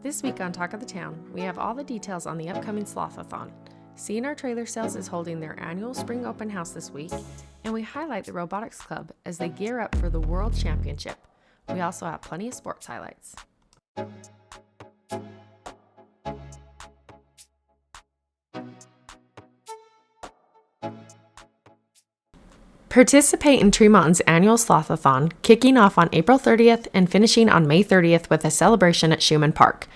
This week on Talk of the Town, we have all the details on the upcoming Slothathon. C&R Trailer Sales is holding their annual spring open house this week, and we highlight the Robotics Club as they gear up for the World Championship. We also have plenty of sports highlights. Participate in Tremonton's annual Slothathon, kicking off on April 30th and finishing on May 30th with a celebration at Schumann Park.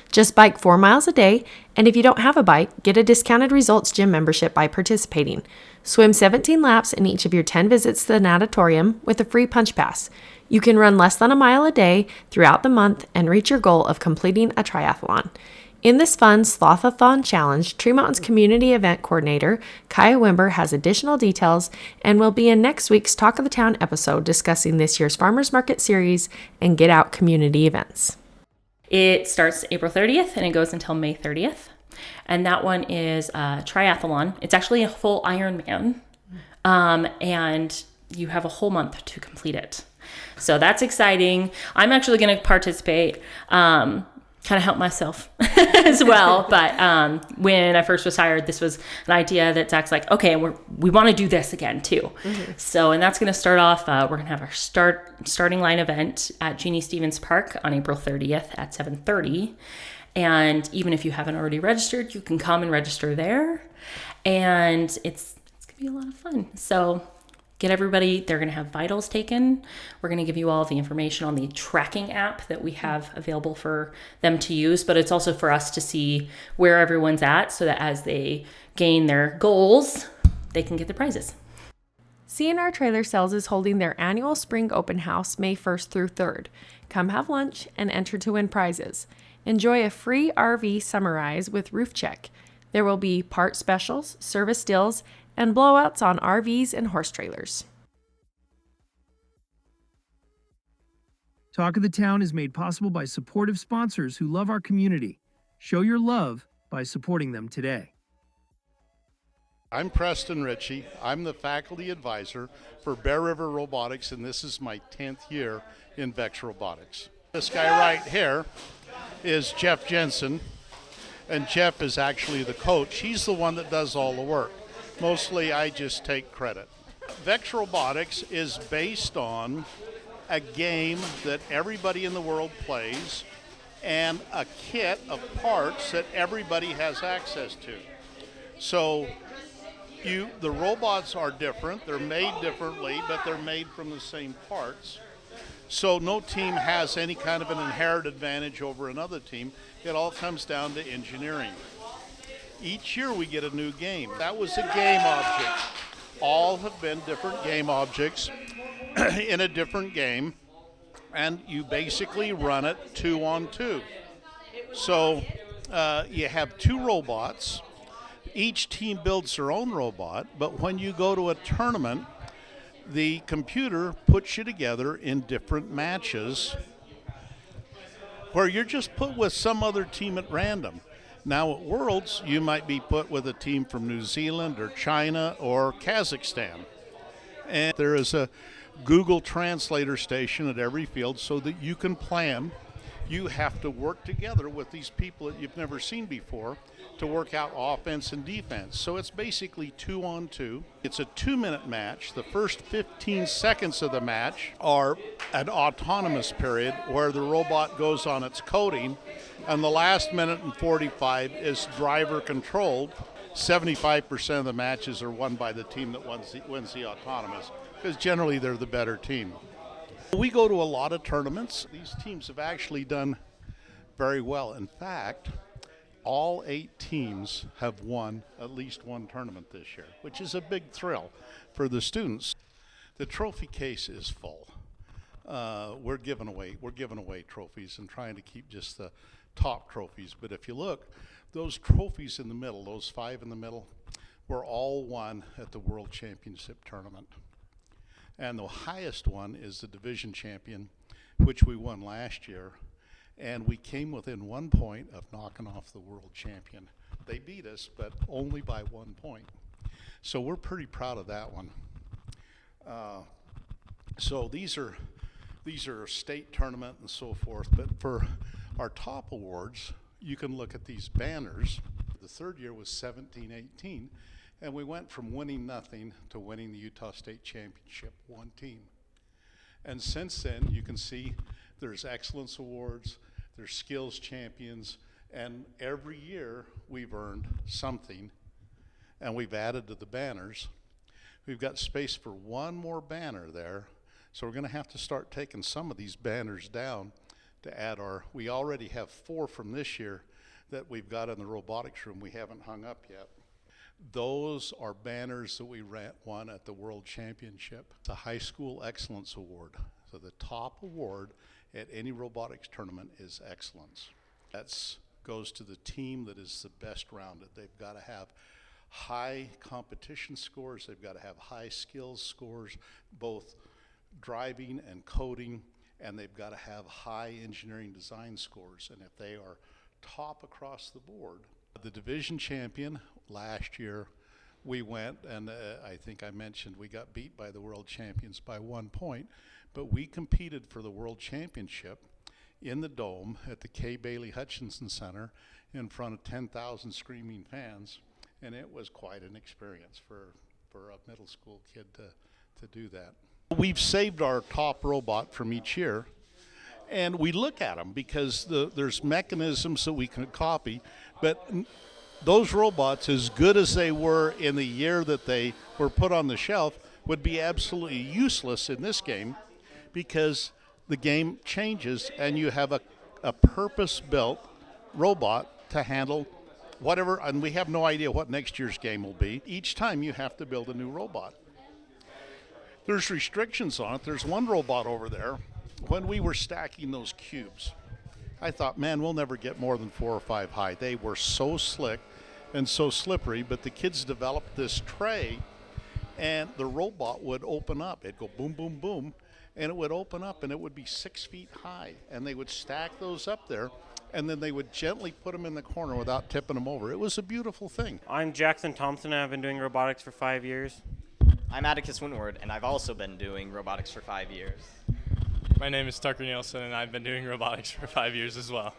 Just bike 4 miles a day, and if you don't have a bike, get a discounted Results Gym membership by participating. Swim 17 laps in each of your 10 visits to the natatorium with a free punch pass. You can run less than a mile a day throughout the month and reach your goal of completing a triathlon. In this fun Slothathon challenge, Tremonton's community event coordinator, Kaya Wimber, has additional details and will be in next week's Talk of the Town episode discussing this year's Farmers Market Series and Get Out community events. It starts April 30th and it goes until May 30th. And that one is a triathlon. It's actually a full Ironman. And you have a whole month to complete it. So that's exciting. I'm actually going to participate. Kind of help myself as well. But when I first was hired, this was an idea that Zach's like, okay, we want to do this again too. Mm-hmm. So, and that's going to start off, we're going to have our starting line event at Jeannie Stevens Park on April 30th at 7:30. And even if you haven't already registered, you can come and register there. And it's going to be a lot of fun. So get everybody, they're going to have vitals taken. We're going to give you all the information on the tracking app that we have available for them to use, but it's also for us to see where everyone's at so that as they gain their goals, they can get the prizes. C&R Trailer Sales is holding their annual spring open house May 1st through 3rd. Come have lunch and enter to win prizes. Enjoy a free RV summarize with roof check. There will be part specials, service deals, and blowouts on RVs and horse trailers. Talk of the Town is made possible by supportive sponsors who love our community. Show your love by supporting them today. I'm Preston Ritchie. I'm the faculty advisor for Bear River Robotics, and this is my 10th year in VEX Robotics. This guy right here is Jeff Jensen, and Jeff is actually the coach. He's the one that does all the work. Mostly I just take credit. VEX Robotics is based on a game that everybody in the world plays and a kit of parts that everybody has access to. So the robots are different, they're made differently, but they're made from the same parts. So no team has any kind of an inherent advantage over another team. It all comes down to engineering. Each year we get a new game. That was a game object. All have been different game objects in a different game, and you basically run it 2-on-2. So you have 2 robots. Each team builds their own robot, but when you go to a tournament, the computer puts you together in different matches where you're just put with some other team at random. Now at Worlds, you might be put with a team from New Zealand or China or Kazakhstan. And there is a Google Translator station at every field so that you can plan. You have to work together with these people that you've never seen before to work out offense and defense. So it's basically 2-on-2. It's a 2-minute match. The first 15 seconds of the match are an autonomous period where the robot goes on its coding, and the last minute and 45 is driver controlled. 75% of the matches are won by the team that wins the autonomous, because generally they're the better team. We go to a lot of tournaments. These teams have actually done very well. In fact, all 8 teams have won at least one tournament this year, which is a big thrill for the students. The trophy case is full. We're giving away trophies and trying to keep just the top trophies. But if you look, those trophies in the middle, those 5 in the middle, were all won at the World Championship tournament. And the highest one is the division champion, which we won last year. And we came within 1 point of knocking off the world champion. They beat us, but only by 1 point. So we're pretty proud of that one. So these are state tournament and so forth. But for Our top awards, you can look at these banners. The third year was 17-18, and we went from winning nothing to winning the Utah State Championship, one team. And since then, you can see there's excellence awards, there's skills champions, and every year we've earned something, and we've added to the banners. We've got space for one more banner there, so we're going to have to start taking some of these banners down to add we already have 4 from this year that we've got in the robotics room we haven't hung up yet. Those are banners that we won at the World Championship. It's a high school excellence award. So the top award at any robotics tournament is excellence. That goes to the team that is the best rounded. They've got to have high competition scores. They've got to have high skills scores, both driving and coding, and they've got to have high engineering design scores. And if they are top across the board, the division champion last year, we went, and I think I mentioned we got beat by the world champions by 1 point, but we competed for the world championship in the dome at the K. Bailey Hutchinson Center in front of 10,000 screaming fans, and it was quite an experience for a middle school kid to do that. We've saved our top robot from each year, and we look at them because there's mechanisms that we can copy, but those robots, as good as they were in the year that they were put on the shelf, would be absolutely useless in this game because the game changes and you have a purpose-built robot to handle whatever, and we have no idea what next year's game will be. Each time you have to build a new robot. There's restrictions on it. There's one robot over there. When we were stacking those cubes, I thought, man, we'll never get more than 4 or 5 high. They were so slick and so slippery, but the kids developed this tray, and the robot would open up. It'd go boom, boom, boom, and it would open up, and it would be 6 feet high, and they would stack those up there, and then they would gently put them in the corner without tipping them over. It was a beautiful thing. I'm Jackson Thompson, and I've been doing robotics for 5 years. I'm Atticus Wintward, and I've also been doing robotics for 5 years. My name is Tucker Nielsen, and I've been doing robotics for 5 years as well.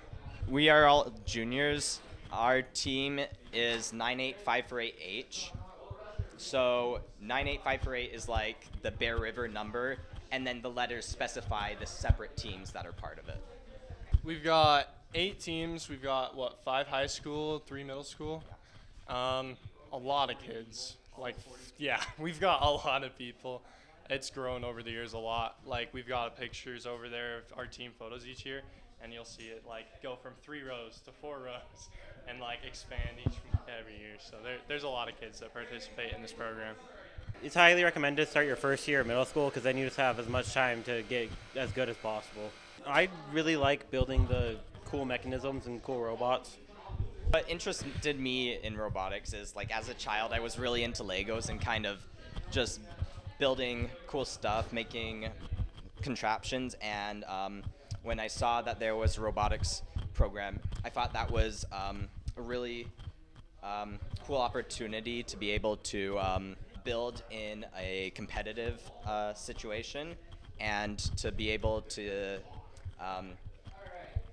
We are all juniors. Our team is 98548H. So 98548 is like the Bear River number, and then the letters specify the separate teams that are part of it. We've got 8 teams. We've got, 5 high school, 3 middle school. A lot of kids. We've got a lot of people. It's grown over the years a lot. We've got pictures over there of our team photos each year, and you'll see it go from 3 rows to 4 rows and expand every year. So there's a lot of kids that participate in this program. It's highly recommended to start your first year of middle school because then you just have as much time to get as good as possible. I really like building the cool mechanisms and cool robots. What interested me in robotics is, as a child, I was really into Legos and kind of just building cool stuff, making contraptions, and when I saw that there was a robotics program, I thought that was a really cool opportunity to be able to build in a competitive situation and to be able to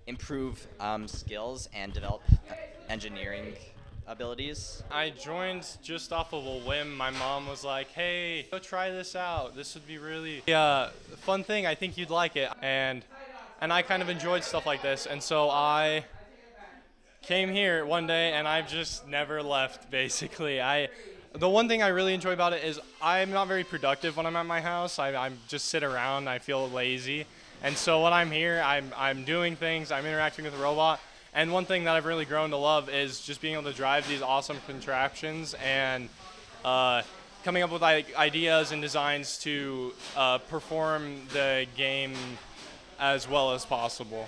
improve skills and develop engineering abilities. I joined just off of a whim. My mom was like, hey, go try this out. This would be really a fun thing. I think you'd like it. And I kind of enjoyed stuff like this. And so I came here one day and I've just never left, basically. The one thing I really enjoy about it is I'm not very productive when I'm at my house. I just sit around. I feel lazy. And so when I'm here, I'm doing things. I'm interacting with the robot. And one thing that I've really grown to love is just being able to drive these awesome contraptions and coming up with ideas and designs to perform the game as well as possible.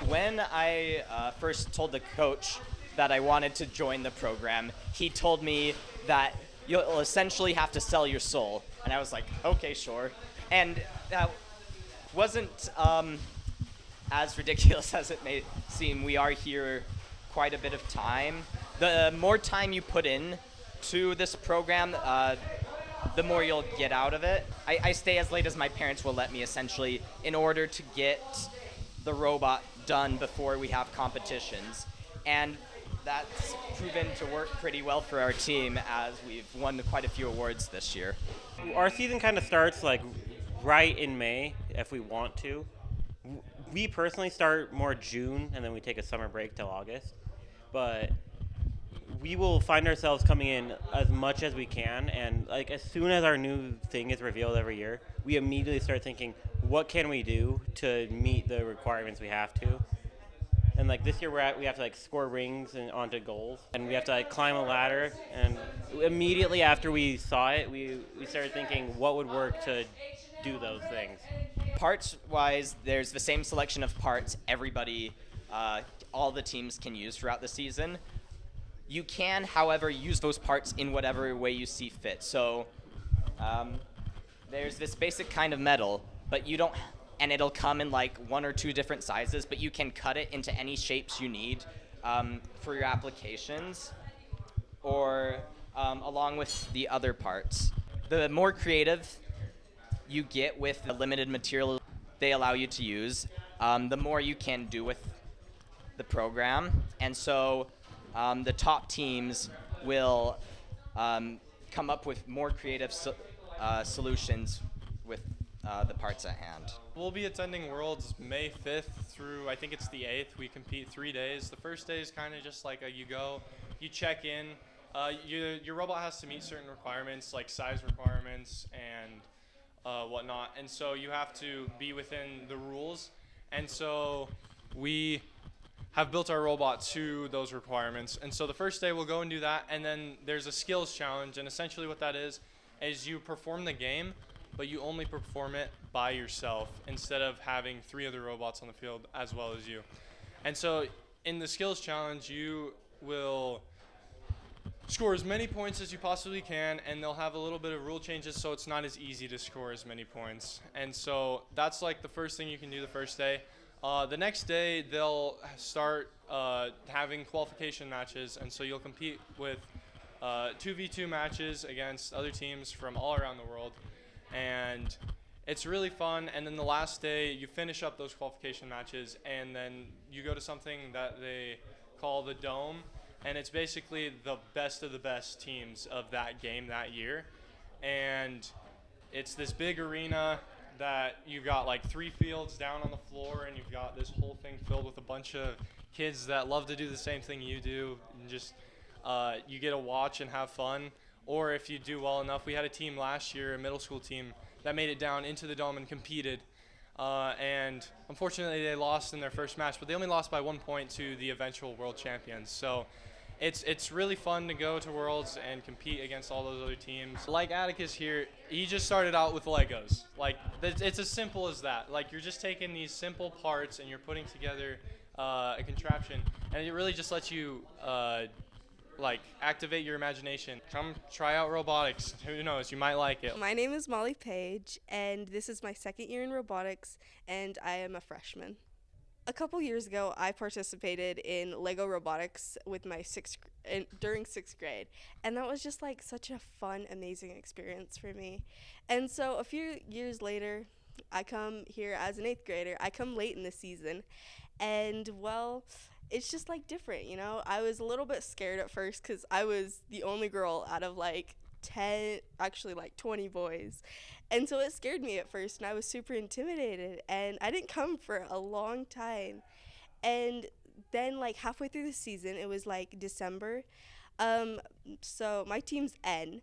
When I first told the coach that I wanted to join the program, he told me that you'll essentially have to sell your soul. And I was like, okay, sure. And that wasn't as ridiculous as it may seem. We are here quite a bit of time. The more time you put in to this program, the more you'll get out of it. I stay as late as my parents will let me, essentially, in order to get the robot done before we have competitions. And that's proven to work pretty well for our team, as we've won quite a few awards this year. Our season kind of starts like right in May if we want to. We personally start more June, and then we take a summer break till August. But we will find ourselves coming in as much as we can, and like as soon as our new thing is revealed every year, we immediately start thinking, what can we do to meet the requirements we have to. And like this year, we have to like score rings and onto goals, and we have to like climb a ladder. And immediately after we saw it, we started thinking what would work to do those things. Parts-wise, there's the same selection of parts everybody, all the teams can use throughout the season. You can, however, use those parts in whatever way you see fit. So there's this basic kind of metal, but you don't, and it'll come in like 1 or 2 different sizes, but you can cut it into any shapes you need for your applications, or along with the other parts. The more creative you get with the limited material they allow you to use, the more you can do with the program. And so the top teams will come up with more creative solutions with the parts at hand. We'll be attending Worlds May 5th through, I think it's the 8th. We compete 3 days. The first day is kind of just like you go, you check in. Your robot has to meet certain requirements, like size requirements and whatnot. And so you have to be within the rules. And so we have built our robot to those requirements. And so the first day we'll go and do that, and then there's a skills challenge, and essentially what that is you perform the game, but you only perform it by yourself instead of having 3 other robots on the field as well as you. And so in the skills challenge, you will score as many points as you possibly can, and they'll have a little bit of rule changes so it's not as easy to score as many points. And so that's like the first thing you can do the first day. The next day, they'll start having qualification matches, and so you'll compete with 2v2 matches against other teams from all around the world, and it's really fun. And then the last day, you finish up those qualification matches, and then you go to something that they call the Dome, and it's basically the best of the best teams of that game that year, and it's this big arena that you've got like 3 fields down on the floor, and you've got this whole thing filled with a bunch of kids that love to do the same thing you do, and just you get to watch and have fun. Or if you do well enough, we had a team last year, a middle school team, that made it down into the Dome and competed, and unfortunately they lost in their first match, but they only lost by 1 point to the eventual world champions. So it's really fun to go to Worlds and compete against all those other teams. Like Atticus here, he just started out with Legos. Like, it's as simple as that. Like, you're just taking these simple parts and you're putting together a contraption, and it really just lets you like activate your imagination. Come try out robotics. Who knows, you might like it. My name is Molly Page, and this is my 2nd year in robotics, and I am a freshman. A couple years ago, I participated in Lego robotics with my during 6th grade, and that was just like such a fun, amazing experience for me. And so a few years later, I come here as an 8th grader. I come late in the season, and well, it's just like different, you know? I was a little bit scared at first because I was the only girl out of like 20 boys. And so it scared me at first, and I was super intimidated, and I didn't come for a long time. And then like halfway through the season, it was like December. So my team's N.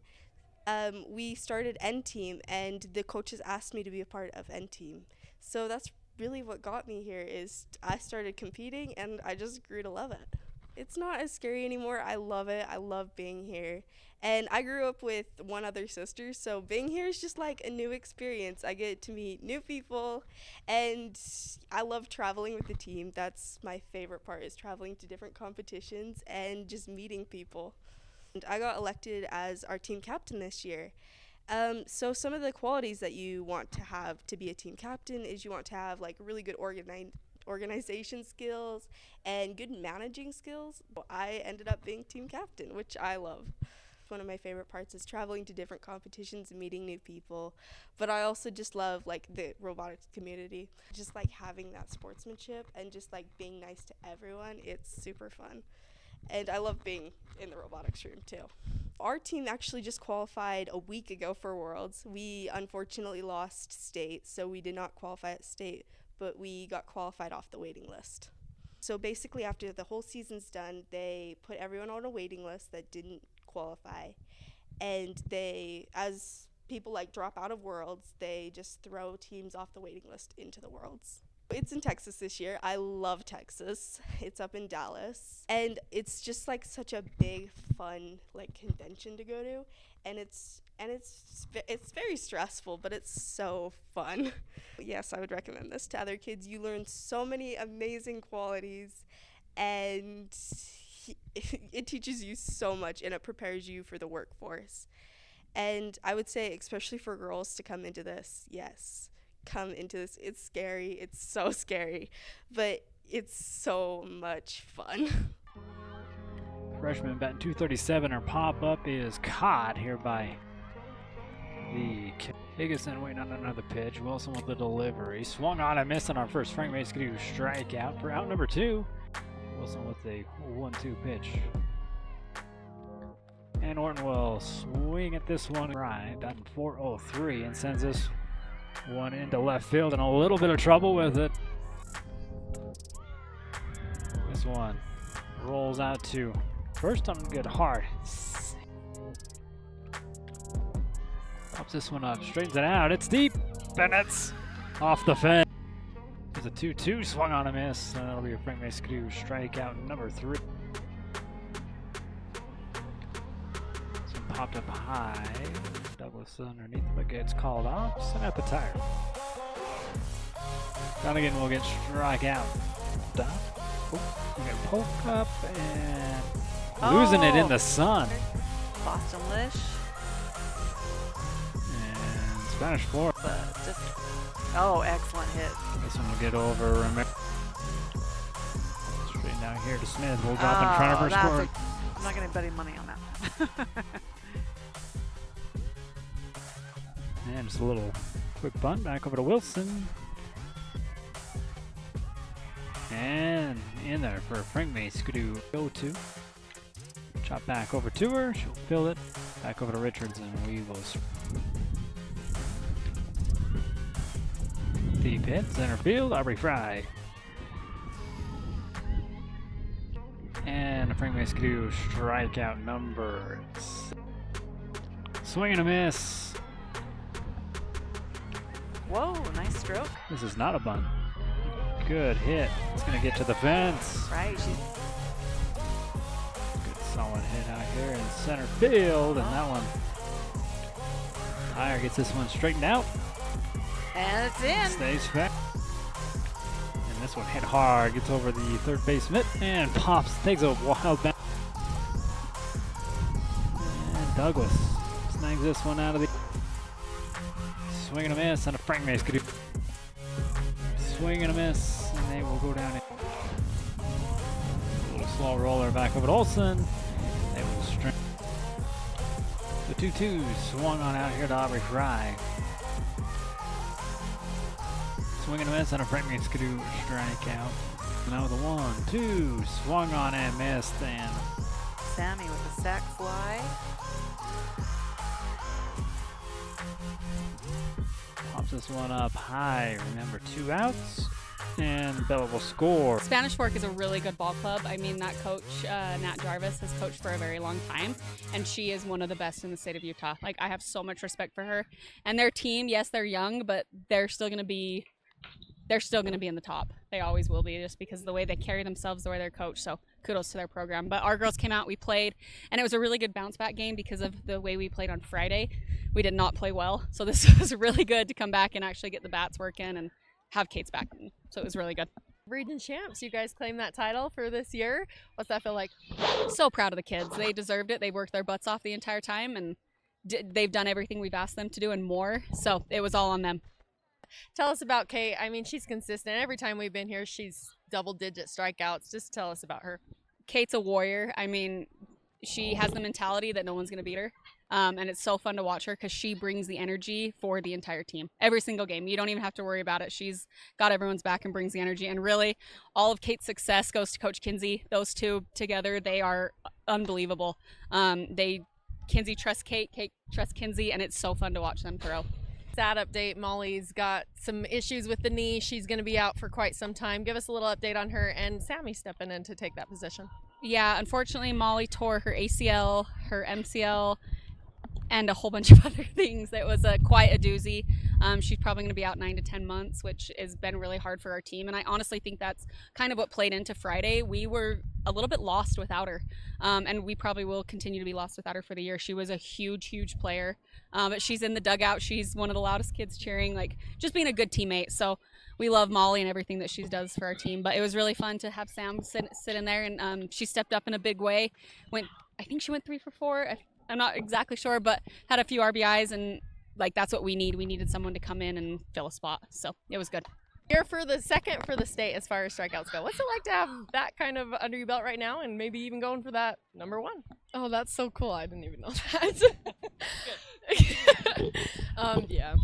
We started N team, and the coaches asked me to be a part of N team. So that's really what got me here. Is I started competing, and I just grew to love it. It's not as scary anymore. I love it. I love being here. And I grew up with 1 other sister, so being here is just like a new experience. I get to meet new people, and I love traveling with the team. That's my favorite part, is traveling to different competitions and just meeting people. And I got elected as our team captain this year. So some of the qualities that you want to have to be a team captain is you want to have like really good organization skills and good managing skills. I ended up being team captain, which I love. one of my favorite parts is traveling to different competitions and meeting new people. But I also just love like the robotics community. Just like having that sportsmanship and just like being nice to everyone. It's super fun. And I love being in the robotics room too. Our team actually just qualified a week ago for Worlds. We unfortunately lost state, so we did not qualify at state, but we got qualified off the waiting list. So basically after the whole season's done, they put everyone on a waiting list that didn't qualify. And they, as people like drop out of Worlds, they just throw teams off the waiting list into the Worlds. It's in Texas this year. I love Texas. It's up in Dallas. And it's just like such a big, fun like convention to go to. And it's very stressful, but it's so fun. Yes, I would recommend this to other kids. You learn so many amazing qualities, and it teaches you so much, and it prepares you for the workforce. And I would say, especially for girls to come into this, yes, come into this. It's scary. It's so scary, but it's so much fun. Freshman batting 237. Our pop-up is caught here by the Higginson waiting on another pitch. Wilson with the delivery. Swung on and missed on our first. Frank Mace going to strike out for out number 2. Wilson with a 1-2 pitch. And Orton will swing at this one right on 403 and sends this one into left field in a little bit of trouble with it. This one rolls out to first on good hard. Pops this one up, straightens it out. It's deep, and it's off the fence. There's a 2-2 swung on a miss. And that'll be a Frank Mescrew strikeout number 3. This one popped up high. Douglas underneath, but gets called off. Sent out the tire. Donegan will get strikeout. We got poke up and losing it in the sun. Boston Lish. And Spanish Flora. Just excellent hit. This one will get over. Straight down here to Smith. We'll drop in front of her score. I'm not going to bet any money on that. And just a little quick bunt back over to Wilson. And in there for Frank Mace. Skidoo go to. Chop back over to her. She'll fill it. Back over to Richards and we will. Deep hit, center field, Aubrey Fry. And Frank Mace Skidoo strikeout number 6. Swing and a miss. Whoa, nice stroke. This is not a bunt. Good hit. It's going to get to the fence. Right. Good solid hit out here in center field. And that one, Tyre gets this one straightened out. And it's in. Stays back. And this one hit hard. Gets over the third base mitt and pops. Takes a wild bounce. And Douglas snags this one out of the. Swing and a miss and a Frank Mace could do. Swing and a miss, and they will go down. A little slow roller back over to Olsen. They will string. The 2-2 swung on out here to Aubrey Fry. Swing and a miss, and a Frank Mace could do strikeout. Now the 1-2 swung on and missed, and Sammy with the sac fly. pops this one up high. Remember, 2 outs, and Bella will score. Spanish Fork is a really good ball club. I mean, that coach, Nat Jarvis, has coached for a very long time, and she is one of the best in the state of Utah. Like, I have so much respect for her. And their team, yes, they're young, but they're still going to be in the top. They always will be, just because of the way they carry themselves, the way they're coached. So kudos to their program. But our girls came out, we played, and it was a really good bounce back game because of the way we played on Friday. We did not play well. So this was really good to come back and actually get the bats working and have Kate's back. So it was really good. Region champs, you guys claimed that title for this year. What's that feel like? So proud of the kids. They deserved it. They worked their butts off the entire time, and they've done everything we've asked them to do and more. So it was all on them. Tell us about Kate. I mean, she's consistent. Every time we've been here, she's double-digit strikeouts. Just tell us about her. Kate's a warrior. I mean, she has the mentality that no one's going to beat her. And it's so fun to watch her because she brings the energy for the entire team. Every single game. You don't even have to worry about it. She's got everyone's back and brings the energy. And really, all of Kate's success goes to Coach Kinsey. Those two together, they are unbelievable. Kinsey trusts Kate, Kate trusts Kinsey, and it's so fun to watch them throw. Sad update, Molly's got some issues with the knee. She's going to be out for quite some time. Give us a little update on her, and Sammy stepping in to take that position. Yeah, unfortunately, Molly tore her ACL, her MCL, and a whole bunch of other things. It was quite a doozy. She's probably going to be out 9 to 10 months, which has been really hard for our team. And I honestly think that's kind of what played into Friday. We were a little bit lost without her, and we probably will continue to be lost without her for the year. She was a huge, huge player, but she's in the dugout. She's one of the loudest kids cheering, like just being a good teammate. So we love Molly and everything that she does for our team. But it was really fun to have Sam sit in there, and she stepped up in a big way. I think she went 3 for 4. I'm not exactly sure, but had a few RBIs, and like that's what we need. We needed someone to come in and fill a spot, so it was good. You're for the second for the state as far as strikeouts go. What's it like to have that kind of under your belt right now, and maybe even going for that number 1? Oh, that's so cool. I didn't even know that. Yeah.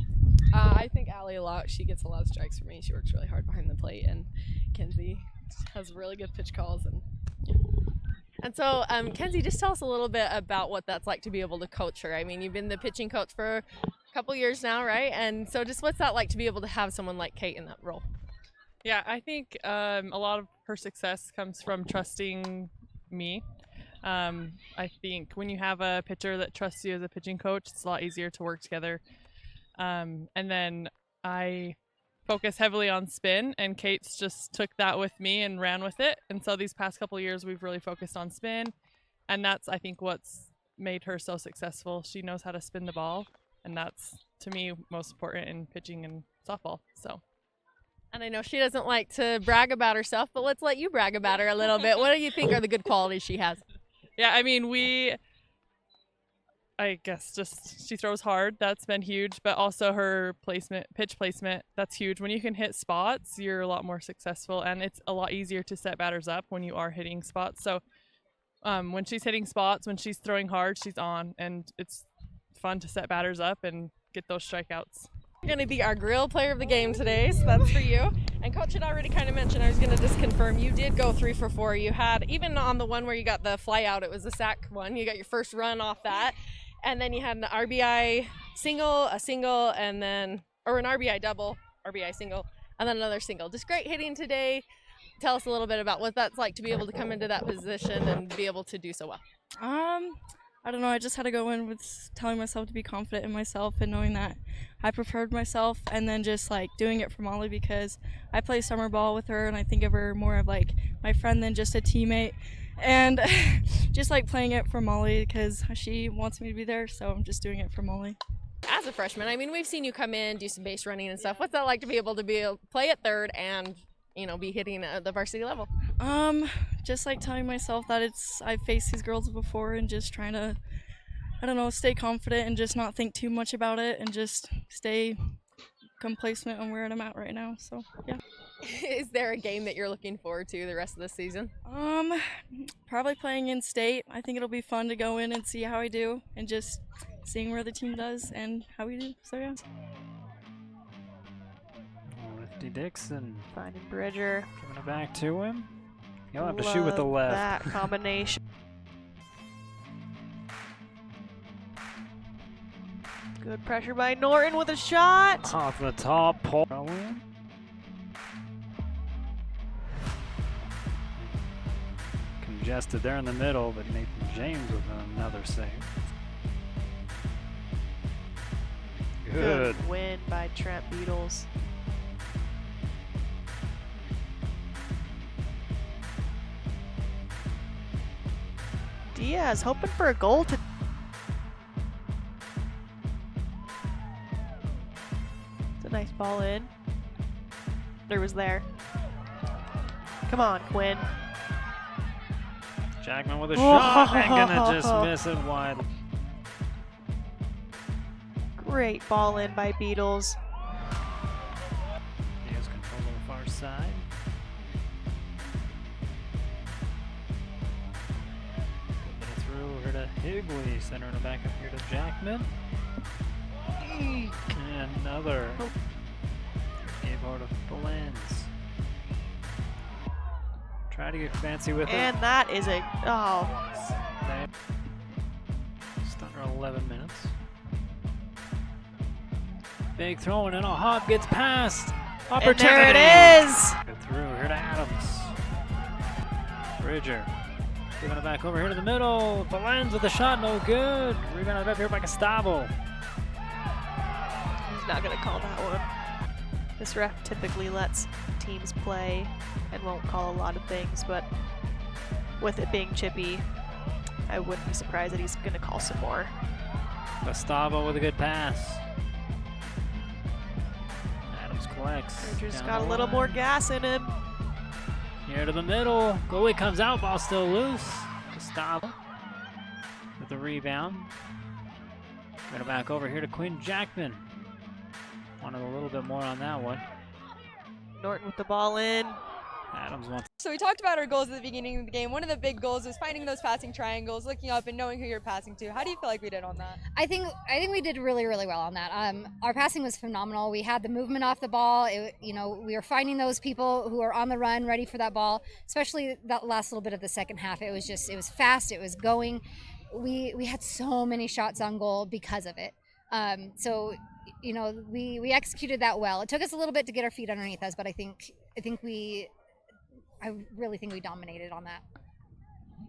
I think Allie a lot. She gets a lot of strikes for me. She works really hard behind the plate, and Kenzie has really good pitch calls. And yeah. And so, Kenzie, just tell us a little bit about what that's like to be able to coach her. I mean, you've been the pitching coach for a couple years now, right? And so just what's that like to be able to have someone like Kate in that role? Yeah, I think a lot of her success comes from trusting me. I think when you have a pitcher that trusts you as a pitching coach, it's a lot easier to work together. And then I focus heavily on spin, and Kate's just took that with me and ran with it. And so these past couple of years, we've really focused on spin, and that's, I think, what's made her so successful. She knows how to spin the ball, and that's, to me, most important in pitching and softball. So. And I know she doesn't like to brag about herself, but let's let you brag about her a little bit. What do you think are the good qualities she has? Yeah, I mean, I guess just she throws hard. That's been huge, but also her pitch placement, that's huge. When you can hit spots, you're a lot more successful, and it's a lot easier to set batters up when you are hitting spots. So when she's hitting spots, when she's throwing hard, she's on, and it's fun to set batters up and get those strikeouts. You're going to be our grill player of the game today, so that's for you. And Coach had already kind of mentioned, I was going to just confirm, you did go 3 for 4. You had, even on the one where you got the fly out, it was a sack one. You got your first run off that. And then you had an RBI single, a single, and then, or an RBI double, RBI single, and then another single. Just great hitting today. Tell us a little bit about what that's like to be able to come into that position and be able to do so well. I don't know. I just had to go in with telling myself to be confident in myself and knowing that I prepared myself, and then just like doing it for Molly because I play summer ball with her and I think of her more of like my friend than just a teammate. And just like playing it for Molly because she wants me to be there, so I'm just doing it for Molly. As a freshman, I mean, we've seen you come in, do some base running and stuff. What's that like to be able to play at third and, you know, be hitting at the varsity level? Just like telling myself that I've faced these girls before and just trying to, I don't know, stay confident and just not think too much about it and just stay complacent on where I'm at right now. So yeah. Is there a game that you're looking forward to the rest of the season? Probably playing in state. I think it'll be fun to go in and see how I do and just seeing where the team does and how we do. So yeah. Lefty Dixon finding Bridger, giving it back to him. He'll have to shoot with the left. That combination. Good pressure by Norton with a shot. Off the top, Paul. Congested there in the middle, but Nathan James with another save. Good win by Trent Beatles. Diaz hoping for a goal to. It's a nice ball in. There was there. Come on, Quinn. Jackman with a shot and gonna just miss it wide. Great ball in by Beatles. He has control on the far side. Put it through Higley centering it back up here to Jackman. And another. Gave out of the lens. Try to get fancy with it. And that is a Just under 11 minutes. Big throw and a hop gets past. Opportunity. And there it is. Good through here to Adams. Bridger giving it back over here to the middle. The lens with the shot, no good. Rebounded up here by Gustavo. He's not going to call that one. This ref typically lets teams play and won't call a lot of things, but with it being chippy, I wouldn't be surprised that he's going to call some more. Gustavo with a good pass. Adams collects. Bridger's got a little more gas in him. Here to the middle. Goalie comes out, ball still loose. Gustavo with the rebound. Get it back over here to Quinn Jackman. Wanted a little bit more on that one. Norton with the ball in. Adams wants. So we talked about our goals at the beginning of the game. One of the big goals was finding those passing triangles, looking up and knowing who you're passing to. How do you feel like we did on that? I think we did really, really well on that. Our passing was phenomenal. We had the movement off the ball. We were finding those people who are on the run, ready for that ball. Especially that last little bit of the second half. It was fast. It was going. We had so many shots on goal because of it. We executed that well. It took us a little bit to get our feet underneath us, but I really think we dominated on that.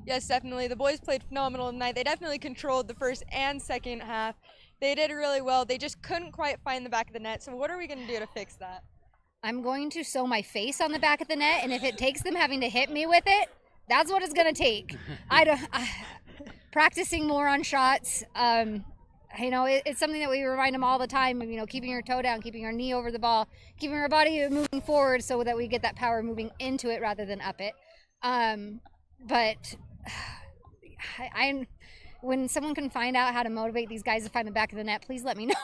Yes, definitely. The boys played phenomenal tonight. They definitely controlled the first and second half. They did really well. They just couldn't quite find the back of the net. So what are we going to do to fix that? I'm going to sew my face on the back of the net, and if it takes them having to hit me with it, that's what it's going to take. Practicing more on shots. It's something that we remind them all the time of, keeping your toe down, keeping your knee over the ball, keeping our body moving forward so that we get that power moving into it rather than up it. When someone can find out how to motivate these guys to find the back of the net, please let me know.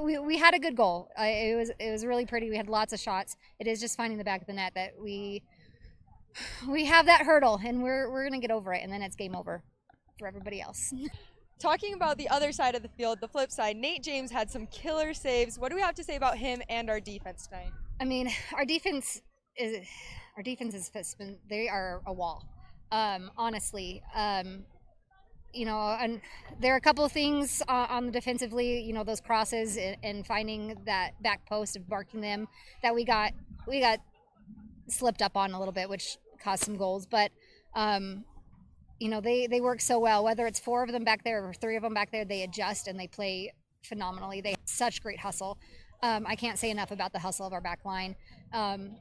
We had a good goal. It was really pretty. We had lots of shots. It is just finding the back of the net that we have that hurdle, and we're gonna get over it, and then it's game over for everybody else. Talking about the other side of the field, the flip side, Nate James had some killer saves. What do we have to say about him and our defense tonight? I mean, our defense is they are a wall. Honestly, and there are a couple of things on the defensively, those crosses and finding that back post of marking them that we got slipped up on a little bit, which caused some goals, but they work so well. Whether it's 4 of them back there or 3 of them back there, they adjust and they play phenomenally. They have such great hustle. I can't say enough about the hustle of our back line. And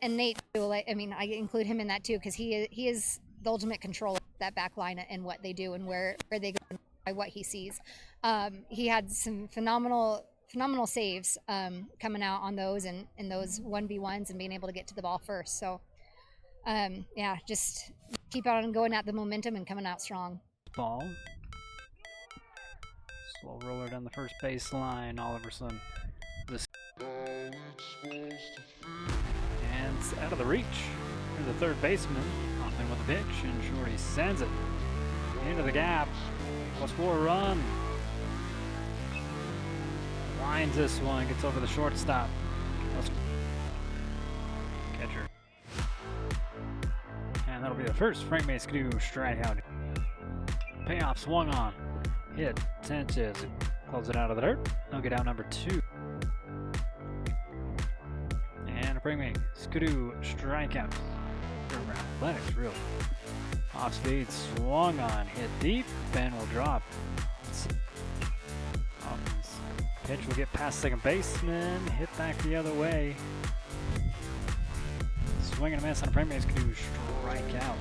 Nate, I include him in that too, because he is the ultimate control of that back line and what they do and where they go by what he sees. He had some phenomenal saves coming out on those and those 1v1s and being able to get to the ball first. So just keep on going at the momentum and coming out strong. Ball. Slow roller down the first baseline. Oliverson. And it's out of the reach. Here's the third baseman. Off in with the pitch, and Shorty sends it into the gap. We'll score a run. Lines this one, gets over the shortstop. Catcher. And that'll be the first Frank Maskadoo strikeout. Payoff swung on. Hit. Sanchez close it out of the dirt. They'll get out number 2. And bring me Skidoo strikeout. Athletics, really. Off speed, swung on, hit deep, and will drop. Pitch will get past second baseman, hit back the other way. Swing and a miss on a frame base, Skidoo strikeout.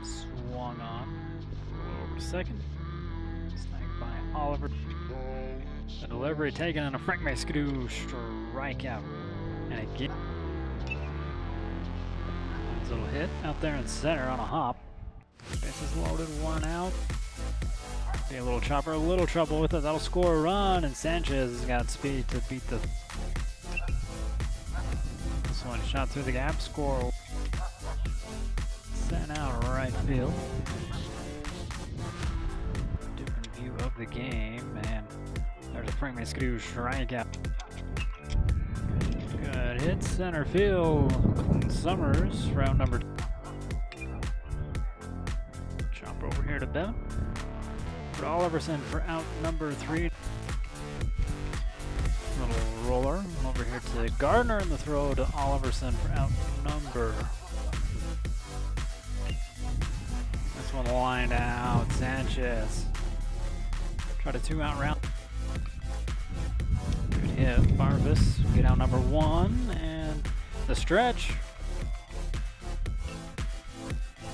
Swung on. Over to second. Snagged by Oliver. The delivery taken on a Frank Maskadoo strikeout. And again, nice little hit out there in center on a hop. Bases loaded, 1 out. Be a little chopper, a little trouble with it. That'll score a run, and Sanchez has got speed to beat the. This one shot through the gap, score. right field. Different view of the game, and there's a Frank Mascadoo strikeout. Good hit, center field. Summers, round number 2. Chop over here to Bell. Put Oliverson for out number 3. Little roller over here to Gardner, and the throw to Oliverson for out number. This one lined out. Sanchez tried a 2-out round. Good hit. Barvis get out number 1, and the stretch.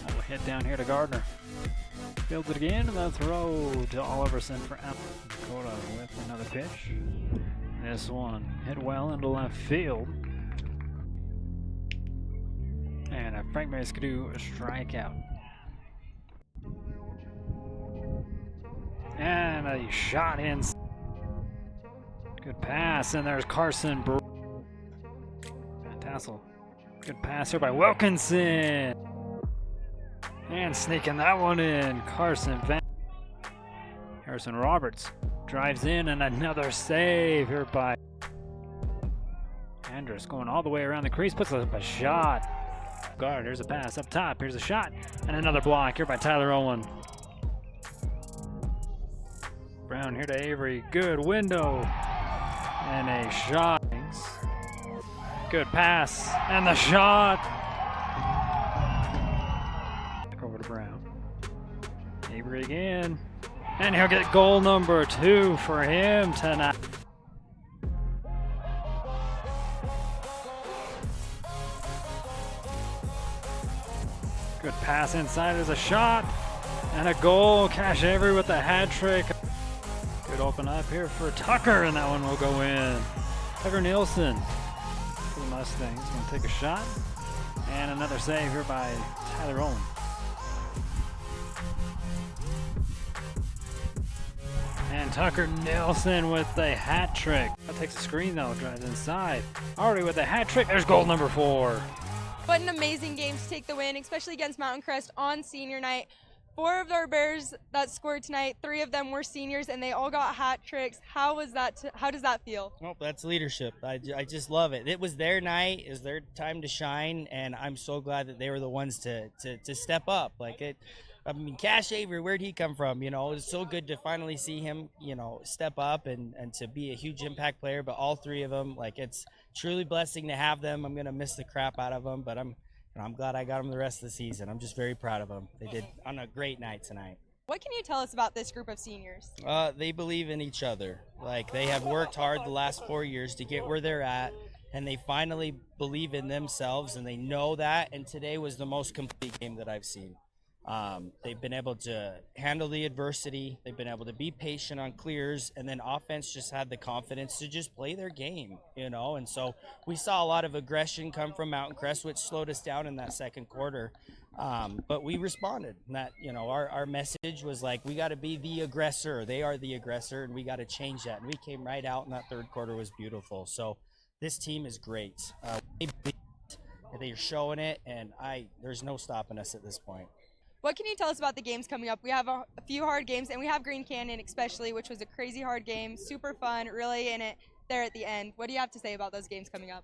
Little hit down here to Gardner. Fields it again, and the throw to Oliverson for out. Dakota with another pitch. This one hit well into left field. And a Frank Mascadoo strikeout. And a shot in. Good pass, and there's Carson. Tassel. Good pass here by Wilkinson. And sneaking that one in. Carson Van. Harrison Roberts drives in, and another save here by Andrus, going all the way around the crease, puts up a shot. Guard, here's a pass up top, here's a shot, and another block here by Tyler Owen. Brown here to Avery, good window, and a shot. Good pass, and the shot. Back over to Brown. Avery again. And he'll get goal number 2 for him tonight. Good pass inside, there's a shot and a goal. Cash Avery with the hat trick. Good open up here for Tucker, and that one will go in. Tucker Nielsen for the Mustangs, gonna take a shot. And another save here by Tyler Owen. And Tucker Nielsen with the hat trick. That takes a screen though, drives inside. Already with the hat trick, there's goal number 4. What an amazing game to take the win, especially against Mountain Crest on senior night. 4 of our Bears that scored tonight, 3 of them were seniors, and they all got hat tricks. How was that? How does that feel? Well, that's leadership. I just love it. It was their night, it was their time to shine, and I'm so glad that they were the ones to step up. Like it. I mean, Cash Avery, where'd he come from? You know, it's so good to finally see him, you know, step up and to be a huge impact player. But all 3 of them, like, it's truly blessing to have them. I'm going to miss the crap out of them, but I'm glad I got them the rest of the season. I'm just very proud of them. They did on a great night tonight. What can you tell us about this group of seniors? They believe in each other. Like, they have worked hard the last 4 years to get where they're at, and they finally believe in themselves, and they know that. And today was the most complete game that I've seen. They've been able to handle the adversity. They've been able to be patient on clears, and then offense just had the confidence to just play their game, you know. And so we saw a lot of aggression come from Mountain Crest, which slowed us down in that second quarter. But we responded. And that, you know, our message was like, we got to be the aggressor. They are the aggressor, and we got to change that. And we came right out, and that third quarter was beautiful. So this team is great. They're showing it, and there's no stopping us at this point. What can you tell us about the games coming up? We have a few hard games, and we have Green Canyon especially, which was a crazy hard game, super fun, really in it there at the end. What do you have to say about those games coming up?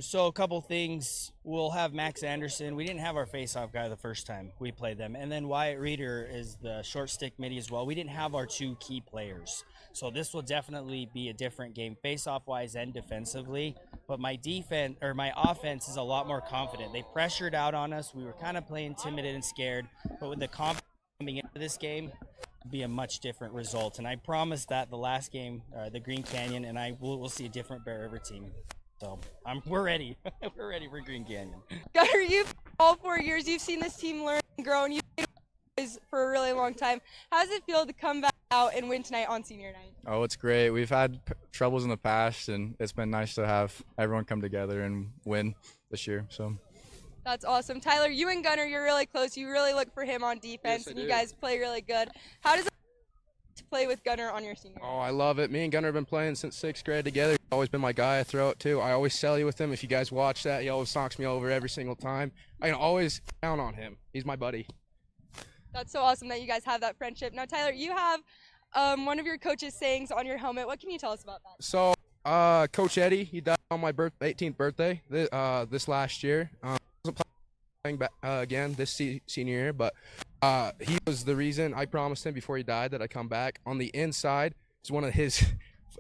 So a couple things. We'll have Max Anderson. We didn't have our face-off guy the first time we played them. And then Wyatt Reeder is the short stick midi as well. We didn't have our 2 key players. So this will definitely be a different game, face-off wise and defensively. But my offense is a lot more confident. They pressured out on us. We were kind of playing timid and scared. But with the confidence coming into this game, it'll be a much different result. And I promised that the last game, the Green Canyon, and we'll see a different Bear River team. So we're ready. We're ready for Green Canyon. Gunnar, you've all 4 years, you've seen this team learn and grow, and you've been for a really long time. How does it feel to come back out and win tonight on senior night? Oh, it's great. We've had troubles in the past, and it's been nice to have everyone come together and win this year. So that's awesome. Tyler, you and Gunnar, you're really close. You really look for him on defense, and you guys play really good. How does it feel to play with Gunnar on your senior night? Oh, I love it. Me and Gunnar have been playing since 6th grade together. He's always been my guy. I throw it too. I always sell you with him. If you guys watch that, he always knocks me over every single time. I can always count on him. He's my buddy. That's so awesome that you guys have that friendship. Now, Tyler, you have one of your coach's sayings on your helmet. What can you tell us about that? So, Coach Eddie, he died on my 18th birthday this last year. I wasn't playing back, again this senior year, but he was the reason. I promised him before he died that I come back. On the inside, it's one of his.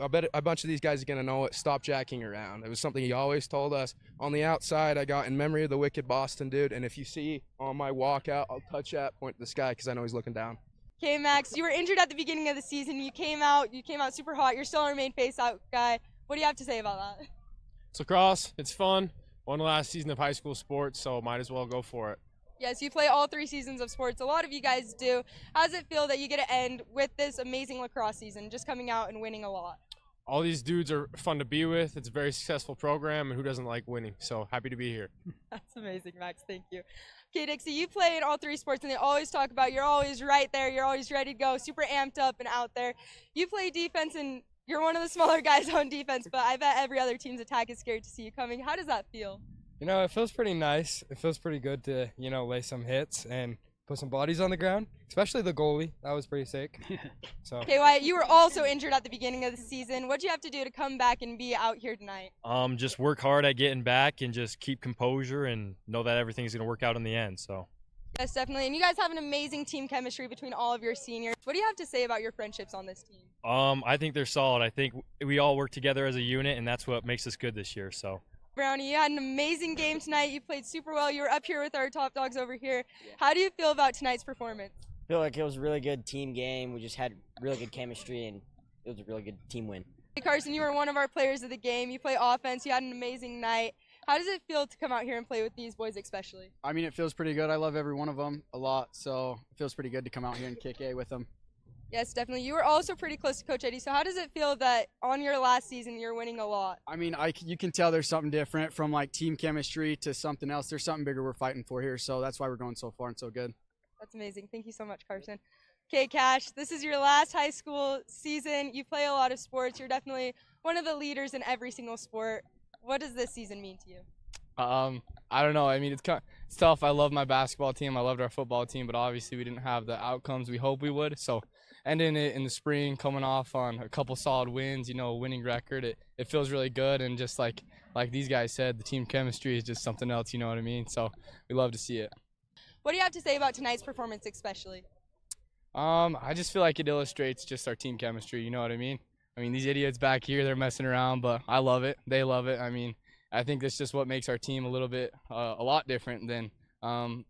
I bet a bunch of these guys are going to know it. Stop jacking around. It was something he always told us. On the outside, I got in memory of the wicked Boston dude. And if you see on my walkout, I'll touch that, point to the sky because I know he's looking down. Okay, Max, you were injured at the beginning of the season. You came out super hot. You're still our main face-out guy. What do you have to say about that? It's lacrosse. It's fun. Won the last season of high school sports, so might as well go for it. Yes, you play all 3 seasons of sports. A lot of you guys do. How does it feel that you get to end with this amazing lacrosse season, just coming out and winning a lot? All these dudes are fun to be with. It's a very successful program, and who doesn't like winning? So happy to be here. That's amazing, Max. Thank you. Okay, Dixie, you play in all 3 sports, and they always talk about you're always right there. You're always ready to go, super amped up and out there. You play defense, and you're one of the smaller guys on defense, but I bet every other team's attack is scared to see you coming. How does that feel? You know, it feels pretty nice. It feels pretty good to, you know, lay some hits and put some bodies on the ground, especially the goalie. That was pretty sick. So. Okay, Wyatt, you were also injured at the beginning of the season. What did you have to do to come back and be out here tonight? Just work hard at getting back and just keep composure and know that everything's going to work out in the end. So. Yes, definitely. And you guys have an amazing team chemistry between all of your seniors. What do you have to say about your friendships on this team? I think they're solid. I think we all work together as a unit, and that's what makes us good this year. So. Brownie, you had an amazing game tonight. You played super well. You were up here with our top dogs over here. How do you feel about tonight's performance? I feel like it was a really good team game. We just had really good chemistry, and it was a really good team win. Hey, Carson, you were one of our players of the game. You play offense. You had an amazing night. How does it feel to come out here and play with these boys especially? I mean, it feels pretty good. I love every one of them a lot, so it feels pretty good to come out here and kick A with them. Yes, definitely. You were also pretty close to Coach Eddie, so how does it feel that on your last season you're winning a lot? I mean, you can tell there's something different from like team chemistry to something else. There's something bigger we're fighting for here, so that's why we're going so far and so good. That's amazing. Thank you so much, Carson. Okay, Cash, this is your last high school season. You play a lot of sports. You're definitely one of the leaders in every single sport. What does this season mean to you? I don't know. I mean, it's tough. I love my basketball team. I loved our football team, but obviously we didn't have the outcomes we hoped we would. So ending it in the spring, coming off on a couple solid wins, you know, winning record, it feels really good. And just like these guys said, the team chemistry is just something else, you know what I mean? So we love to see it. What do you have to say about tonight's performance especially? I just feel like it illustrates just our team chemistry, you know what I mean? I mean, these idiots back here, they're messing around, but I love it. They love it. I mean, I think that's just what makes our team a little bit, a lot different than a